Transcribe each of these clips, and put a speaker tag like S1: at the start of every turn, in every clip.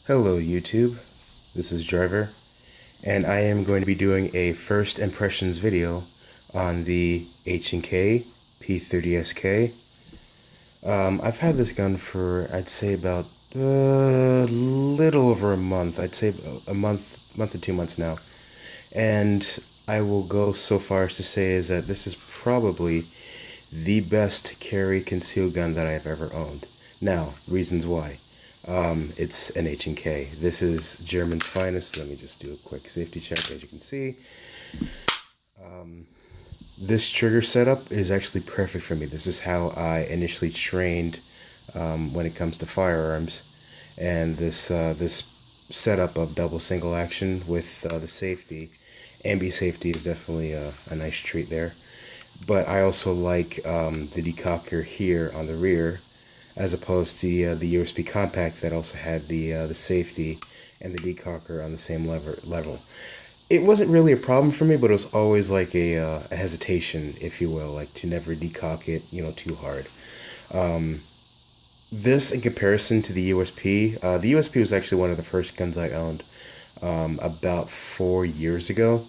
S1: Hello YouTube, this is Driver, and I am going to be doing a first impressions video on the H&K P30SK. I've had this gun for, I'd say, about a little over a month. I'd say a month to 2 months now. And I will go so far as to say is that this is probably the best carry concealed gun that I've ever owned. Now, reasons why. It's an H&K. This is German's finest. Let me just do a quick safety check. As you can see, this trigger setup is actually perfect for me. This is how I initially trained when it comes to firearms, and this setup of double single action with the safety, ambi safety, is definitely a nice treat there. But I also like the decocker here on the rear, as opposed to the USB compact that also had the safety and the decocker on the same level. It wasn't really a problem for me, but it was always like a hesitation, if you will, like to never decock it, too hard. This, in comparison to the USP, the USP was actually one of the first guns I owned about 4 years ago,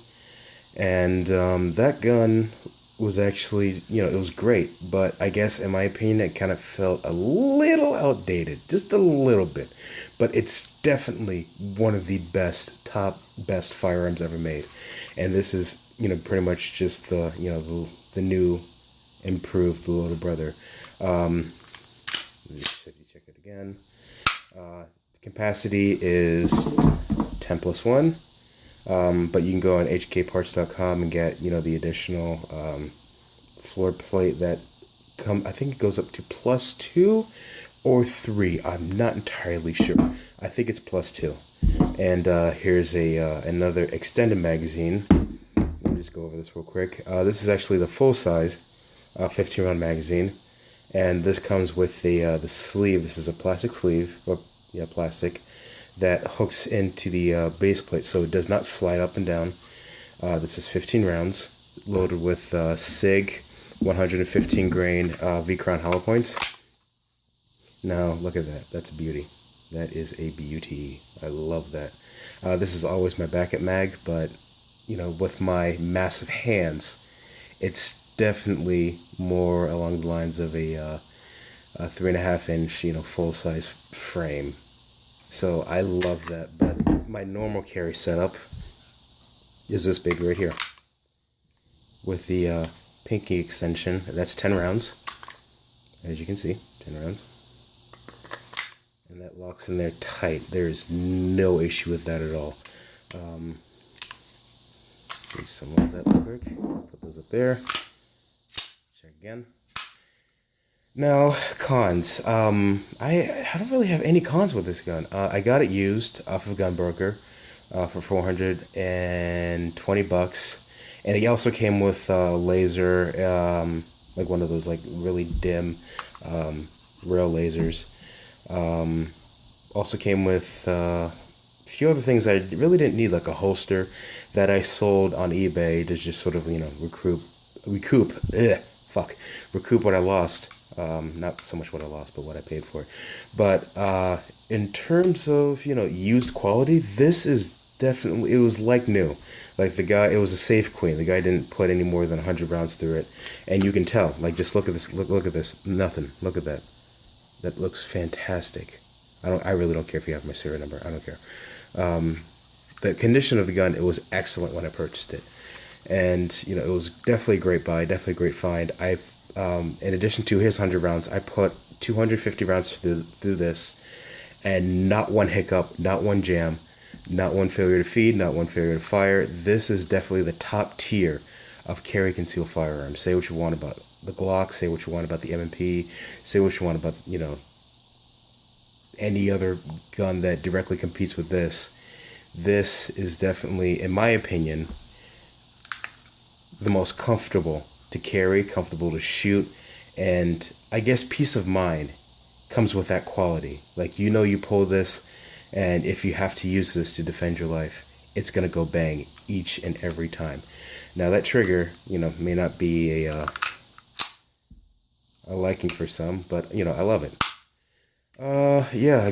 S1: and that gun was actually, it was great, but I guess in my opinion it kind of felt a little outdated, just a little bit. But it's definitely one of the best firearms ever made, and this is, pretty much just the new improved little brother. Let me just check it again. Capacity is 10+1. But you can go on hkparts.com and get, the additional floor plate that I think it goes up to +2 or 3. I'm not entirely sure. I think it's +2. And here's another extended magazine. Let me just go over this real quick. This is actually the full size 15-round magazine, and this comes with the sleeve. This is a plastic sleeve, or plastic, that hooks into the base plate, so it does not slide up and down. This is 15 rounds, loaded with SIG 115 grain V-Crown hollow points. Now look at that. That's a beauty. That is a beauty. I love that. This is always my backup mag, but with my massive hands, it's definitely more along the lines of a 3.5-inch full size frame. So I love that. But my normal carry setup is this big right here, with the pinky extension. That's 10 rounds, as you can see, 10 rounds, and that locks in there tight. There's no issue with that at all. Do some of that real quick. Put those up there. Check again. Now, cons. I don't really have any cons with this gun. I got it used off of Gunbroker for $420, and it also came with laser, like one of those like really dim rail lasers. Also came with a few other things that I really didn't need, like a holster that I sold on eBay to just sort of recoup what I lost. Not so much what I lost, but what I paid for it. But in terms of used quality, this is definitely, it was like new. Like it was a safe queen. The guy didn't put any more than 100 rounds through it, and you can tell. Like, just look at this. Look at this. Nothing. Look at that. That looks fantastic. I really don't care if you have my serial number. I don't care. The condition of the gun, it was excellent when I purchased it, and it was definitely a great buy, definitely a great find. In addition to his 100 rounds, I put 250 rounds through this, and not one hiccup, not one jam, not one failure to feed, not one failure to fire. This is definitely the top tier of carry concealed firearms. Say what you want about the Glock, say what you want about the M&P, say what you want about any other gun that directly competes with this. This is definitely, in my opinion, the most comfortable to carry, comfortable to shoot, and I guess peace of mind comes with that quality. Like, you pull this, and if you have to use this to defend your life, it's gonna go bang each and every time. Now that trigger, may not be a liking for some, but I love it. Yeah, I guess